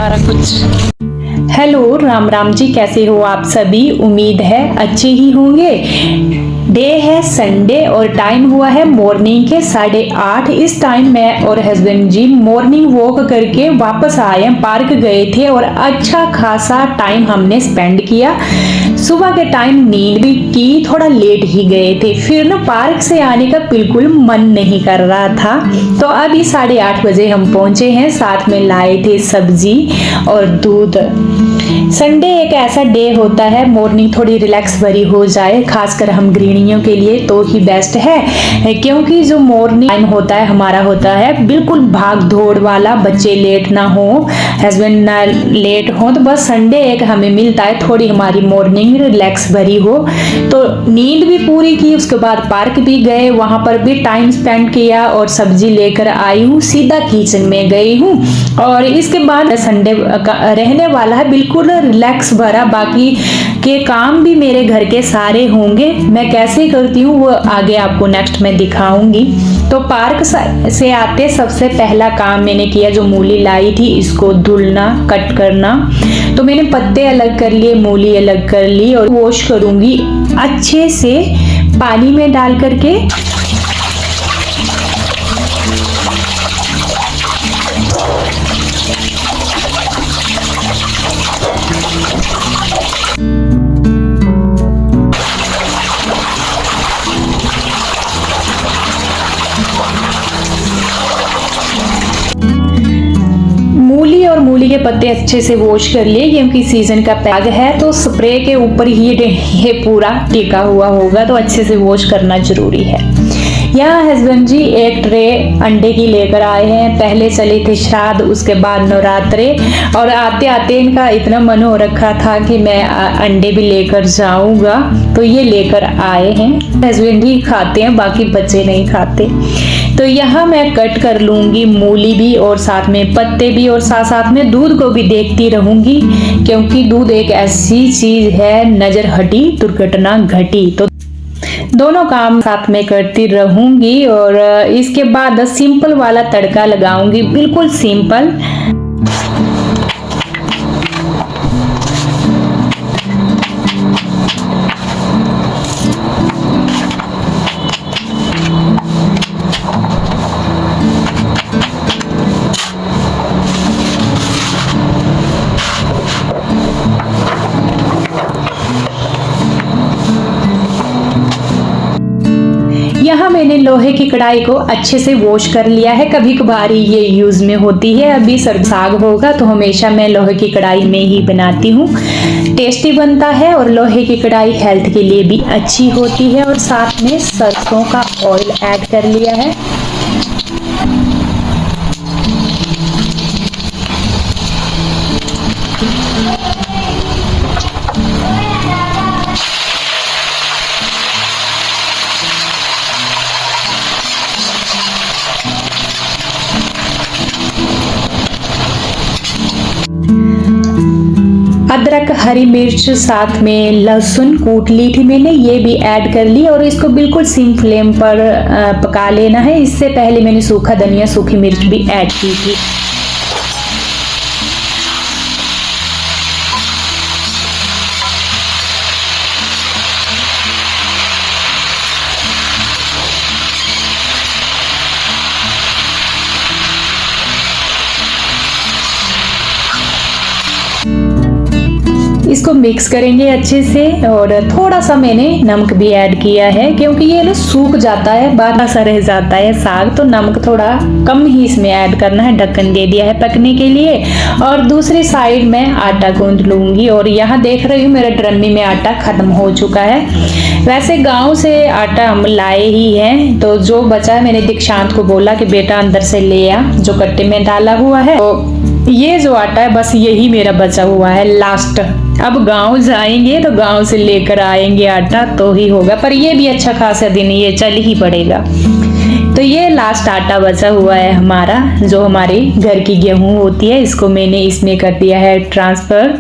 सारा कुछ। हेलो, राम राम जी, कैसे हो आप सभी? उम्मीद है अच्छे ही होंगे। डे है संडे और टाइम हुआ है मॉर्निंग के 8:30। इस टाइम मैं और हस्बैंड जी मॉर्निंग वॉक करके वापस आए हैं। पार्क गए थे और अच्छा खासा टाइम हमने स्पेंड किया। सुबह के टाइम नींद भी की, थोड़ा लेट ही गए थे। फिर ना पार्क से आने का बिल्कुल मन नहीं कर रहा था, तो अभी 8:30 बजे हम पहुंचे हैं। साथ में लाए थे सब्जी और दूध। संडे एक ऐसा डे होता है, मॉर्निंग थोड़ी रिलैक्स भरी हो जाए, खासकर हम गृहिणियों के लिए तो ही बेस्ट है, क्योंकि जो मॉर्निंग टाइम होता है हमारा होता है बिल्कुल भाग दौड़ वाला। बच्चे लेट ना हो, हस्बैंड ना लेट हो, तो बस संडे एक हमें मिलता है थोड़ी हमारी मॉर्निंग रिलैक्स भरी हो। तो नींद भी पूरी की, उसके बाद पार्क भी गए, वहां पर भी टाइम स्पेंड किया और सब्जी लेकर आई हूँ। सीधा किचन में गई हूँ और इसके बाद संडे रहने वाला है बिल्कुल रिलैक्स भरा। बाकी के काम भी मेरे घर के सारे होंगे, मैं कैसे करती हूँ वो आगे आपको नेक्स्ट में दिखाऊंगी। तो पार्क से आते सबसे पहला काम मैंने किया, जो मूली लाई थी इसको धुलना, कट करना। तो मैंने पत्ते अलग कर लिए, मूली अलग कर ली और वॉश करूंगी अच्छे से पानी में डाल करके। मूली और मूली के पत्ते अच्छे से वॉश कर लिए, क्योंकि सीजन का पैग है तो स्प्रे के ऊपर ही ये पूरा टिका हुआ होगा, तो अच्छे से वॉश करना जरूरी है। यहाँ हस्बैंड जी एक ट्रे अंडे की लेकर आए हैं। पहले चले थे श्राद्ध, उसके बाद नवरात्रे, और आते आते इनका इतना मन हो रखा था कि मैं अंडे भी लेकर जाऊंगा, तो ये लेकर आए हैं। हस्बैंड जी खाते हैं, बाकी बच्चे नहीं खाते। तो यहाँ मैं कट कर लूंगी मूली भी और साथ में पत्ते भी, और साथ साथ में दूध को भी देखती रहूंगी, क्योंकि दूध एक ऐसी चीज है, नजर हटी दुर्घटना घटी। तो दोनों काम साथ में करती रहूंगी और इसके बाद सिंपल वाला तड़का लगाऊंगी, बिल्कुल सिंपल। यहाँ मैंने लोहे की कढ़ाई को अच्छे से वॉश कर लिया है, कभी कभार ही ये यूज में होती है। अभी साग होगा तो हमेशा मैं लोहे की कढ़ाई में ही बनाती हूँ, टेस्टी बनता है और लोहे की कढ़ाई हेल्थ के लिए भी अच्छी होती है। और साथ में सरसों का ऑयल ऐड कर लिया है। अदरक, हरी मिर्च, साथ में लहसुन कूट ली थी मैंने, ये भी ऐड कर ली और इसको बिल्कुल सिम फ्लेम पर पका लेना है। इससे पहले मैंने सूखा धनिया, सूखी मिर्च भी ऐड की थी। इसको मिक्स करेंगे अच्छे से, और थोड़ा सा मैंने नमक भी ऐड किया है, क्योंकि ये ना सूख जाता है, बादा सा रह जाता है साग, तो नमक थोड़ा कम ही इसमें ऐड करना है। ढक्कन दे दिया है पकने के लिए। और दूसरी साइड में आटा गूंद लूंगी, और यहाँ देख रही हूँ मेरा ड्रमी में आटा खत्म हो चुका है। वैसे गाँव से आटा हम लाए ही हैं, तो जो बचा है मैंने दीक्षांत को बोला कि बेटा अंदर से ले आ, जो कट्टे में डाला हुआ है। तो ये जो आटा है बस यही मेरा बचा हुआ है लास्ट। अब गांव जाएंगे तो गांव से लेकर आएंगे आटा तो ही होगा, पर ये भी अच्छा खासा दिन ये चल ही पड़ेगा। तो ये लास्ट आटा बचा हुआ है हमारा, जो हमारी घर की गेहूं होती है, इसको मैंने इसमें कर दिया है ट्रांसफर।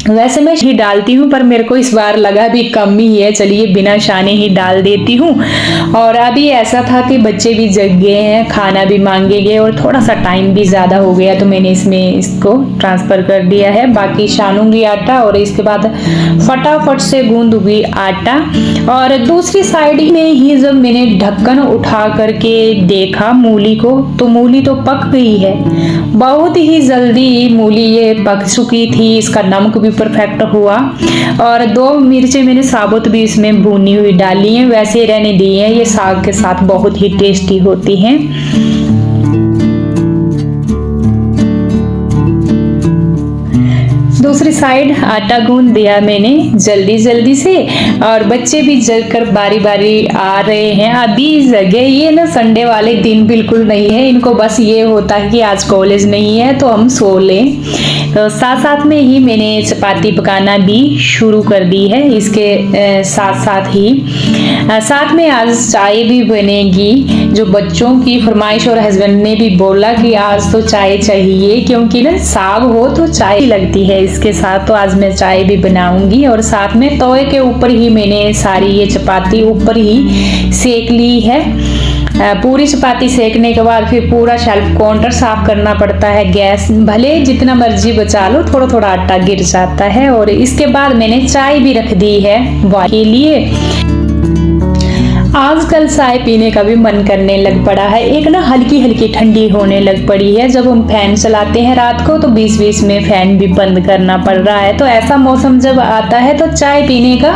वैसे मैं ही डालती हूँ, पर मेरे को इस बार लगा भी कम ही है, चलिए बिना छाने ही डाल देती हूँ। और अभी ऐसा था कि बच्चे भी जग गए हैं, खाना भी मांगे गए और थोड़ा सा टाइम भी ज़्यादा हो गया, तो मैंने इसमें इसको ट्रांसफ़र कर दिया है। बाकी छानूंगी आटा और इसके बाद फटाफट से गूंदूंगी आटा। और दूसरी साइड में ही जब मैंने ढक्कन उठा करके देखा मूली को, तो मूली तो पक गई है, बहुत ही जल्दी मूली ये पक चुकी थी। इसका नमक भी परफेक्ट हुआ। और 2 मिर्चें मैंने साबुत भी इसमें भुनी हुई डाली हैं, वैसे रहने दी हैं, ये साग के साथ बहुत ही टेस्टी होती हैं। दूसरी साइड आटा गूंद दिया मैंने जल्दी जल्दी से, और बच्चे भी जगकर बारी बारी आ रहे हैं। अभी जगह ये ना संडे वाले दिन बिल्कुल नहीं है, इनको बस ये होता है कि आज कॉलेज नहीं है तो हम सो लें। तो साथ साथ में ही मैंने चपाती पकाना भी शुरू कर दी है। इसके साथ साथ ही साथ में आज चाय भी बनेगी, जो बच्चों की फरमाइश, और हस्बैंड ने भी बोला कि आज तो चाय चाहिए, क्योंकि ना साग हो तो चाय लगती है इसके साथ। तो आज मैं चाय भी बनाऊंगी। और साथ में तवे के ऊपर ही मैंने सारी ये चपाती ऊपर ही सेक ली है। पूरी चपाती सेकने के बाद फिर पूरा शेल्फ काउंटर साफ करना पड़ता है। गैस भले जितना मर्जी बचा लो, थोड़ा थोड़ा आटा गिर जाता है। और इसके बाद मैंने चाय भी रख दी है बॉयल के लिए। आजकल चाय पीने का भी मन करने लग पड़ा है। एक ना हल्की हल्की ठंडी होने लग पड़ी है। जब हम फैन चलाते हैं रात को तो बीच बीच में फैन भी बंद करना पड़ रहा है। तो ऐसा मौसम जब आता है तो चाय पीने का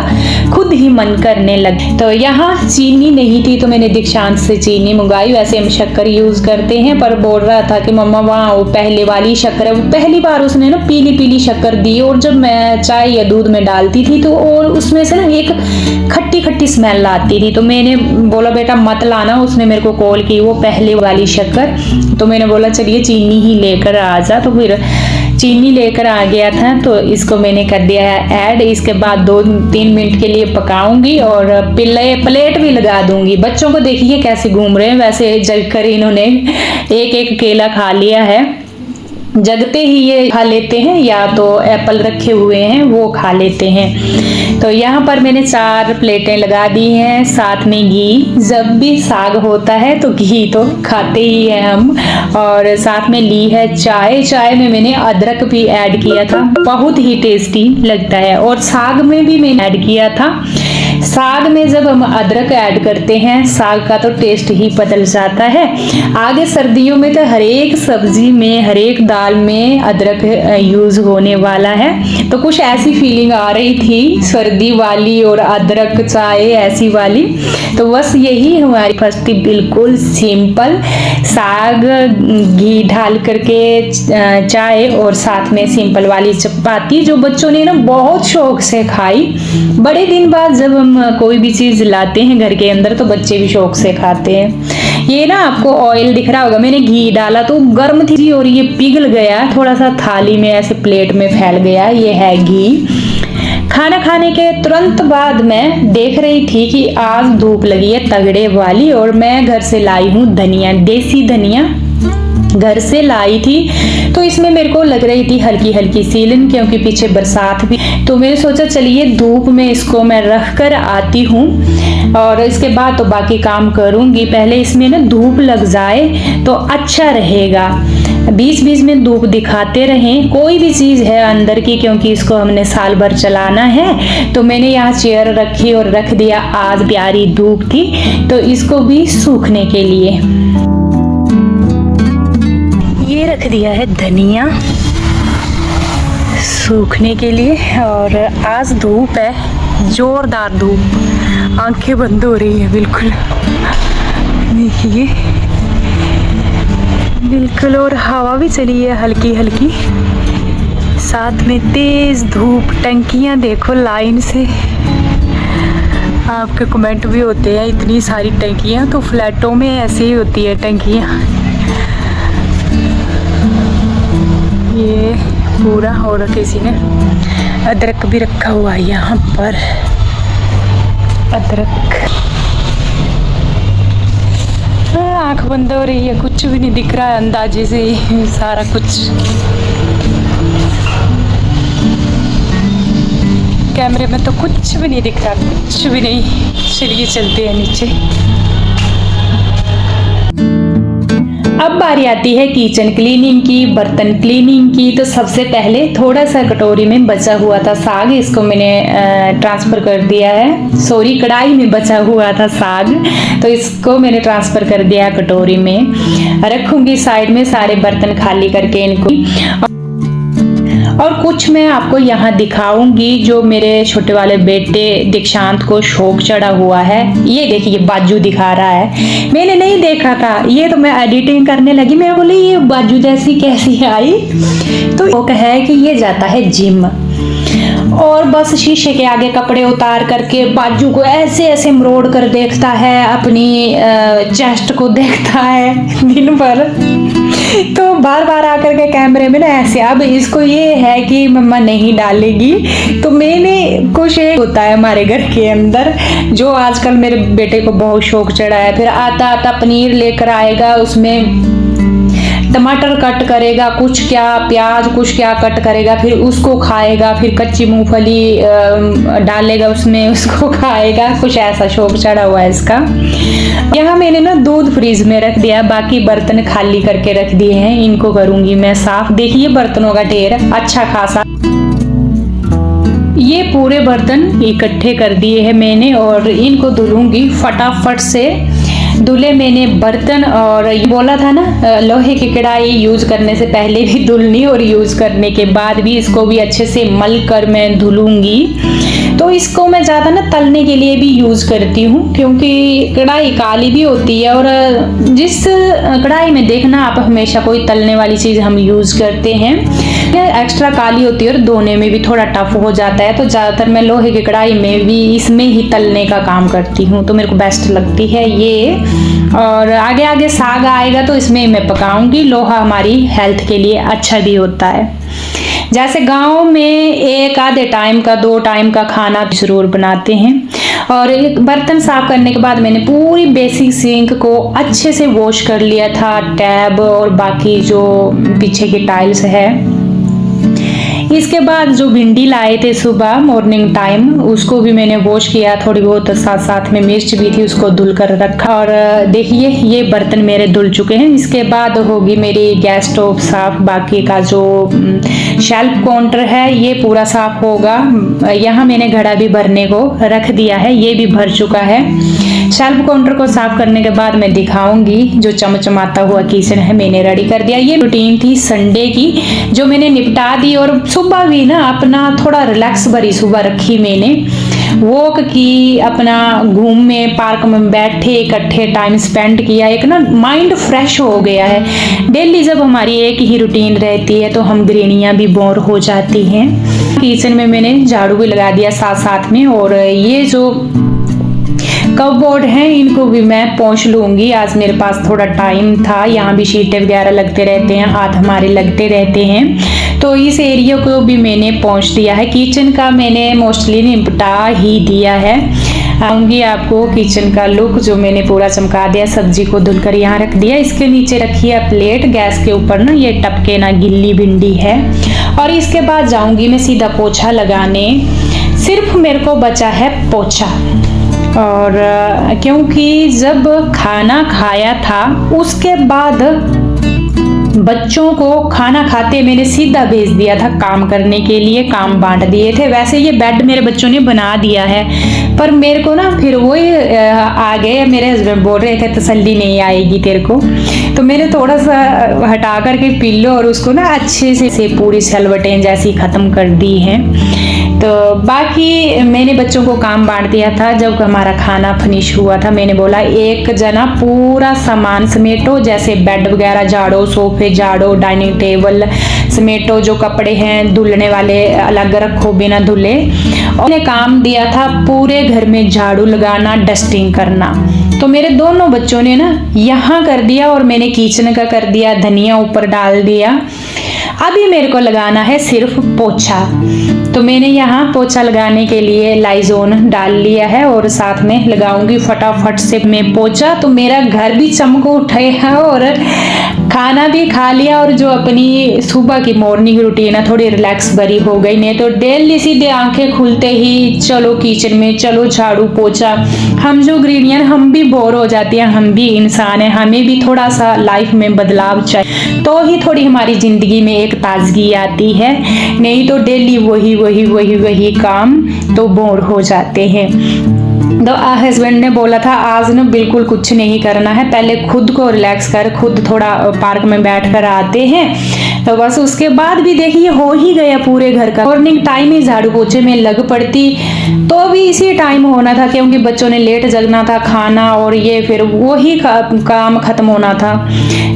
खुद ही मन करने लग। तो यहाँ चीनी नहीं थी तो मैंने दीक्षांत से चीनी मंगाई। वैसे हम शक्कर यूज करते हैं, पर बोल रहा था कि मम्मा वहाँ वो पहले वाली शक्कर है। पहली बार उसने ना पीली पीली शक्कर दी, और जब मैं चाय या दूध में डालती थी तो और उसमें से ना एक खट्टी खट्टी स्मेल आती थी। तो मैंने बोला बेटा मत लाना। उसने मेरे को कॉल की वो पहले वाली शक्कर, तो मैंने बोला चलिए चीनी ही लेकर आ जा। तो फिर चीनी लेकर आ गया था, तो इसको मैंने कर दिया है ऐड। इसके बाद 2-3 मिनट के लिए पकाऊंगी और प्लेट भी लगा दूंगी। बच्चों को देखिए कैसे घूम रहे हैं, वैसे जग कर इन्होंने एक एक केला खा लिया है। जगते ही ये खा लेते हैं, या तो एप्पल रखे हुए हैं वो खा लेते हैं। तो यहाँ पर मैंने 4 प्लेटें लगा दी हैं। साथ में घी, जब भी साग होता है तो घी तो खाते ही हैं हम। और साथ में ली है चाय। चाय में मैंने अदरक भी ऐड किया था, बहुत ही टेस्टी लगता है। और साग में भी मैंने ऐड किया था। साग में जब हम अदरक ऐड करते हैं, साग का तो टेस्ट ही बदल जाता है। आगे सर्दियों में तो हर एक सब्जी में, हर एक दाल में अदरक यूज होने वाला है। तो कुछ ऐसी फीलिंग आ रही थी, सर्दी वाली और अदरक चाय ऐसी वाली। तो बस यही हमारी फर्स्ट बिल्कुल सिंपल साग, घी डाल करके चाय, और साथ में सिंपल वाली चपाती, जो बच्चों ने ना बहुत शौक से खाई। बड़े दिन बाद जब हम कोई भी चीज लाते हैं घर के अंदर तो बच्चे भी शौक से खाते हैं। ये ना आपको ऑयल दिख रहा होगा, मैंने घी डाला तो गर्म थी और ये पिघल गया, थोड़ा सा थाली में ऐसे प्लेट में फैल गया। ये है घी। खाना खाने के तुरंत बाद मैं देख रही थी कि आज धूप लगी है तगड़े वाली, और मैं घर से लाई हूँ धनिया, देसी धनिया घर से लाई थी। तो इसमें मेरे को लग रही थी हल्की हल्की सीलन, क्योंकि पीछे बरसात भी। तो मैंने सोचा चलिए धूप में इसको मैं रख कर आती हूँ, और इसके बाद तो बाकी काम करूँगी। पहले इसमें ना धूप लग जाए तो अच्छा रहेगा। बीच बीच में धूप दिखाते रहें, कोई भी चीज़ है अंदर की, क्योंकि इसको हमने साल भर चलाना है। तो मैंने यहाँ चेयर रखी और रख दिया, आज प्यारी धूप थी तो इसको भी सूखने के लिए। ये रख दिया है धनिया सूखने के लिए। और आज धूप है, जोरदार धूप, आंखें बंद हो रही है बिल्कुल, देखिए बिल्कुल। और हवा भी चली है हल्की हल्की, साथ में तेज धूप। टंकियां देखो लाइन से, आपके कमेंट भी होते हैं इतनी सारी टंकियां, तो फ्लैटों में ऐसे ही होती है टंकियां। ये पूरा, और किसी ने अदरक भी रखा हुआ है यहाँ पर, अदरक। आँख बंद हो रही है, कुछ भी नहीं दिख रहा है, अंदाजे से सारा कुछ। कैमरे में तो कुछ भी नहीं दिख रहा, कुछ भी नहीं। चलिए चलते हैं नीचे। अब बारी आती है किचन क्लीनिंग की, बर्तन क्लीनिंग की। तो सबसे पहले थोड़ा सा कटोरी में बचा हुआ था साग, इसको मैंने ट्रांसफ़र कर दिया है। सॉरी, कढ़ाई में बचा हुआ था साग, तो इसको मैंने ट्रांसफ़र कर दिया कटोरी में। रखूँगी साइड में सारे बर्तन खाली करके इनको। और कुछ मैं आपको यहाँ दिखाऊंगी जो मेरे छोटे वाले बेटे दीक्षांत को शौक चढ़ा हुआ है। ये देखिए बाजू दिखा रहा है, मैंने नहीं देखा था, ये तो मैं एडिटिंग करने लगी, मैं बोली ये बाजू जैसी कैसी आई। तो वो है कि ये जाता है जिम, और बस शीशे के आगे कपड़े उतार करके बाजू को ऐसे ऐसे मरोड़ कर देखता है, अपनी चेस्ट को देखता है दिन भर। तो बार बार आकर के कैमरे में ना ऐसे, अब इसको ये है कि मम्मा नहीं डालेगी, तो मैंने कुछ एक होता है हमारे घर के अंदर जो आजकल मेरे बेटे को बहुत शौक चढ़ा है। फिर आता आता पनीर लेकर आएगा, उसमें टमाटर कट करेगा, कुछ क्या प्याज कुछ क्या कट करेगा, फिर उसको खाएगा, फिर कच्ची मूंगफली डालेगा उसमें, उसको खाएगा। कुछ ऐसा शौक चढ़ा हुआ है इसका। यहाँ मैंने ना दूध फ्रीज में रख दिया, बाकी बर्तन खाली करके रख दिए हैं, इनको करूंगी मैं साफ। देखिए बर्तनों का ढेर अच्छा खासा, ये पूरे बर्तन इकट्ठे कर दिए हैं मैंने और इनको धुलूंगी फटाफट से। धुले मैंने बर्तन, और बोला था ना लोहे की कढ़ाई यूज करने से पहले भी धुलनी और यूज करने के बाद भी, इसको भी अच्छे से मल कर मैं धुलूंगी। तो इसको मैं ज़्यादा ना तलने के लिए भी यूज़ करती हूँ, क्योंकि कढ़ाई काली भी होती है, और जिस कढ़ाई में देखना आप हमेशा कोई तलने वाली चीज़ हम यूज़ करते हैं एक्स्ट्रा काली होती है और धोने में भी थोड़ा टफ हो जाता है। तो ज़्यादातर मैं लोहे की कढ़ाई में भी इसमें ही तलने का काम करती हूँ, तो मेरे को बेस्ट लगती है ये। और आगे आगे साग आएगा तो इसमें मैं पकाऊंगी। लोहा हमारी हेल्थ के लिए अच्छा भी होता है। जैसे गांव में एक आधे टाइम का 2 टाइम का खाना जरूर बनाते हैं। और बर्तन साफ करने के बाद मैंने पूरी बेसिक सिंक को अच्छे से वॉश कर लिया था, टैब और बाकी जो पीछे की टाइल्स है। इसके बाद जो भिंडी लाए थे सुबह मॉर्निंग टाइम, उसको भी मैंने वॉश किया थोड़ी बहुत, साथ साथ में मिर्च भी थी उसको धुल कर रखा। और देखिए ये बर्तन मेरे धुल चुके हैं। इसके बाद होगी मेरी गैस स्टोव साफ, बाकी का जो शेल्फ काउंटर है ये पूरा साफ होगा। यहाँ मैंने घड़ा भी भरने को रख दिया है, ये भी भर चुका है। शेल्फ काउंटर को साफ करने के बाद मैं दिखाऊंगी जो चमचमाता हुआ किचन है मैंने रेडी कर दिया। ये रूटीन थी संडे की जो मैंने निपटा दी, और सुबह भी ना अपना थोड़ा रिलैक्स भरी सुबह रखी मैंने। वॉक की, अपना घूमे, पार्क में बैठे, इकट्ठे टाइम स्पेंड किया, एक ना माइंड फ्रेश हो गया है। डेली जब हमारी एक ही रूटीन रहती है तो हम गृहिणियां भी बोर हो जाती हैं। किचन में मैंने झाड़ू भी लगा दिया साथ साथ में, और ये जो कपबोर्ड हैं इनको भी मैं पोंछ लूंगी। आज मेरे पास थोड़ा टाइम था, यहाँ भी शीटें वगैरह लगते रहते हैं, हाथ हमारे लगते रहते हैं, तो इस एरिया को भी मैंने पोंछ दिया है। किचन का मैंने मोस्टली निपटा ही दिया है। आऊंगी आपको किचन का लुक जो मैंने पूरा चमका दिया। सब्जी को धुलकर यहाँ रख दिया, इसके नीचे रखी है प्लेट, गैस के ऊपर ना ये टपके ना गिल्ली भिंडी है। और इसके बाद जाऊंगी मैं सीधा पोछा लगाने। सिर्फ मेरे को बचा है पोछा, और क्योंकि जब खाना खाया था उसके बाद बच्चों को खाना खाते मैंने सीधा भेज दिया था काम करने के लिए, काम बांट दिए थे। वैसे ये बेड मेरे बच्चों ने बना दिया है, पर मेरे को ना फिर वही आ गए, मेरे हस्बैंड बोल रहे थे तसल्ली नहीं आएगी तेरे को, तो मैंने थोड़ा सा हटा करके पिल्लो और उसको ना अच्छे से पूरी सलवटें जैसी ख़त्म कर दी हैं। तो बाकी मैंने बच्चों को काम बांट दिया था। जब हमारा खाना फिनिश हुआ था मैंने बोला एक जना पूरा सामान समेटो, जैसे बेड वगैरह झाड़ो, सोफे झाड़ो, डाइनिंग टेबल समेटो, जो कपड़े हैं धुलने वाले अलग रखो बिना धुले। और काम दिया था पूरे घर में झाड़ू लगाना, डस्टिंग करना। तो मेरे दोनों बच्चों ने ना यहाँ कर दिया और मैंने किचन का कर दिया, धनिया ऊपर डाल दिया। अभी मेरे को लगाना है सिर्फ पोछा। तो मैंने यहाँ पोछा लगाने के लिए लाइजोन डाल लिया है और साथ में लगाऊंगी फटाफट से मैं पोछा। तो मेरा घर भी चमक उठे है और खाना भी खा लिया और जो अपनी सुबह की मॉर्निंग रूटीन है थोड़ी रिलैक्स भरी हो गई। नहीं तो डेली सीधे आंखें खुलते ही चलो किचन में, चलो झाड़ू पोछा। हम जो गृहिणियां हम भी बोर हो जाती हैं, हम भी इंसान हैं, हमें भी थोड़ा सा लाइफ में बदलाव चाहिए तो ही थोड़ी हमारी जिंदगी में एक ताजगी आती है। नहीं तो डेली वही काम तो बोर हो जाते हैं। तो हस्बैंड ने बोला था आज ना बिल्कुल कुछ नहीं करना है, पहले खुद को रिलैक्स कर, खुद थोड़ा पार्क में बैठ कर आते हैं। तो बस उसके बाद भी देखिए हो ही गया पूरे घर का। मॉर्निंग टाइम ही झाड़ू पोछे में लग पड़ती तो भी इसी टाइम होना था क्योंकि बच्चों ने लेट जगना था, खाना और ये फिर वही काम खत्म होना था।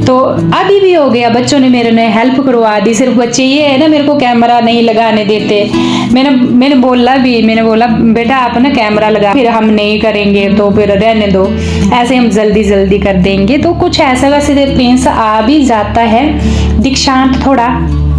तो अभी भी हो गया, बच्चों ने मेरे ने हेल्प करवा दी। सिर्फ बच्चे ये है ना मेरे को कैमरा नहीं लगाने देते। मैंने बोला बेटा आप ना कैमरा लगा, फिर हम नहीं करेंगे तो फिर रहने दो, ऐसे हम जल्दी कर देंगे। तो कुछ ऐसा वैसे प्रिंस आ भी जाता है, दीक्षांत थोड़ा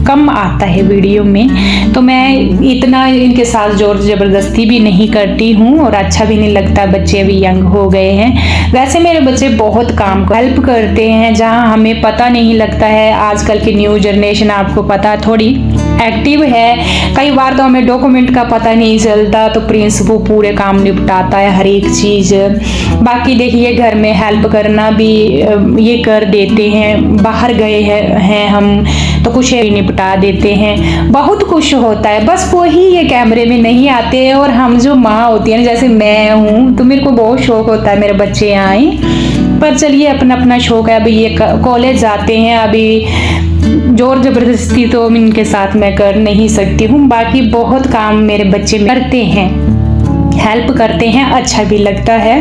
कम आता है वीडियो में। तो मैं इतना इनके साथ जोर जबरदस्ती भी नहीं करती हूँ और अच्छा भी नहीं लगता, बच्चे अभी यंग हो गए हैं। वैसे मेरे बच्चे बहुत काम को हेल्प करते हैं जहाँ हमें पता नहीं लगता है। आजकल की न्यू जनरेशन आपको पता थोड़ी एक्टिव है, कई बार तो हमें डॉक्यूमेंट का पता नहीं चलता तो प्रिंस वो पूरे काम निपटाता है हर एक चीज़। बाकी देखिए घर में हेल्प करना भी ये कर देते हैं, बाहर गए हैं हम तो कुछ निपटा देते हैं, बहुत कुछ होता है। बस वो ही ये कैमरे में नहीं आते हैं। और हम जो माँ होती है ना, जैसे मैं हूँ तो मेरे को बहुत शौक होता है मेरे बच्चे आए, पर चलिए अपना अपना शौक है। अभी ये कॉलेज जाते हैं, अभी जोर जबरदस्ती तो इनके साथ मैं कर नहीं सकती हूँ। बाकी बहुत काम मेरे बच्चे करते हैं, हेल्प करते हैं, अच्छा भी लगता है।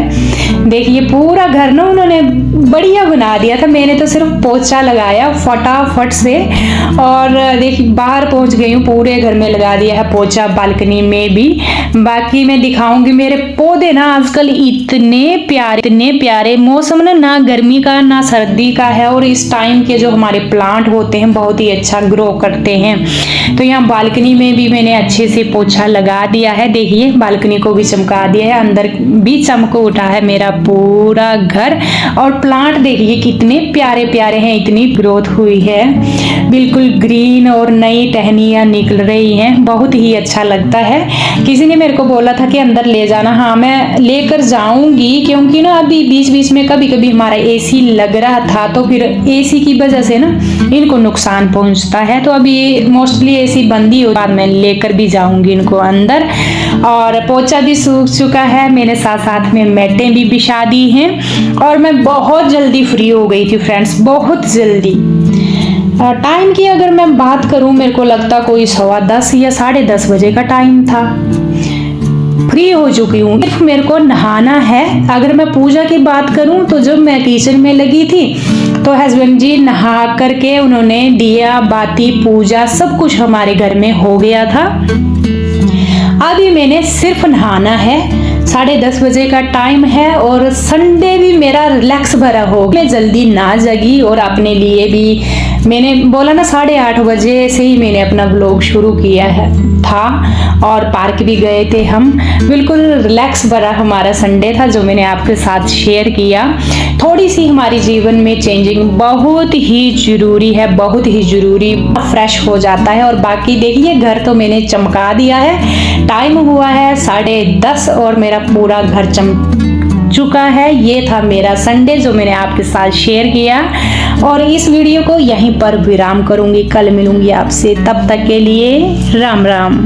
देखिए पूरा घर ना उन्होंने बढ़िया बना दिया था, मैंने तो सिर्फ पोछा लगाया फटाफट से और देखिए बाहर पहुंच गई हूँ, पूरे घर में लगा दिया है पोछा, बालकनी में भी। बाकी मैं दिखाऊंगी मेरे पौधे ना आजकल इतने प्यारे मौसम ना गर्मी का ना सर्दी का है और इस टाइम के जो हमारे प्लांट होते हैं बहुत ही अच्छा ग्रो करते हैं। तो यहाँ बालकनी में भी मैंने अच्छे से पोछा लगा दिया है। देखिए बालकनी को भी चमका दिया है, अंदर भी चमक उठा है मेरा पूरा घर। और प्लांट देखिए कितने प्यारे हैं, इतनी ग्रोथ हुई है, बिल्कुल ग्रीन और नई टहनियाँ निकल रही हैं, बहुत ही अच्छा लगता है। किसी ने मेरे को बोला था कि अंदर ले जाना, हाँ मैं लेकर जाऊंगी क्योंकि ना अभी बीच में कभी हमारा एसी लग रहा था तो फिर एसी की वजह से ना इनको नुकसान पहुंचता है। तो अभी मोस्टली एसी बंद ही हो, बाद में लेकर भी जाऊंगी इनको अंदर। और पोछा भी सूख चुका है, मैंने साथ में मैटें भी बिछा दी हैं और मैं बहुत जल्दी फ्री हो गई थी फ्रेंड्स, बहुत जल्दी। टाइम की अगर मैं बात करूं मेरे को लगता कोई 10:15 या 10:30 बजे का टाइम था, फ्री हो चुकी हूँ। सिर्फ मेरे को नहाना है। अगर मैं पूजा की बात करूं तो जब मैं किचन में लगी थी तो हस्बैंड जी नहा करके उन्होंने दिया बाती पूजा सब कुछ हमारे घर में हो गया था। अभी मैंने सिर्फ नहाना है, 10:30 बजे का टाइम है और संडे भी मेरा रिलैक्स भरा हो। मैं जल्दी ना जगी और अपने लिए भी मैंने बोला ना 8:30 बजे से ही मैंने अपना व्लॉग शुरू किया था और पार्क भी गए थे हम। बिल्कुल रिलैक्स भरा हमारा संडे था जो मैंने आपके साथ शेयर किया। थोड़ी सी हमारी जीवन में चेंजिंग बहुत ही जरूरी है, बहुत ही जरूरी, फ्रेश हो जाता है। और बाकी देखिए घर तो मैंने चमका दिया है, टाइम हुआ है 10:30 और मेरा पूरा घर चमक चुका है। ये था मेरा संडे जो मैंने आपके साथ शेयर किया और इस वीडियो को यहीं पर विराम करूंगी। कल मिलूंगी आपसे, तब तक के लिए राम राम।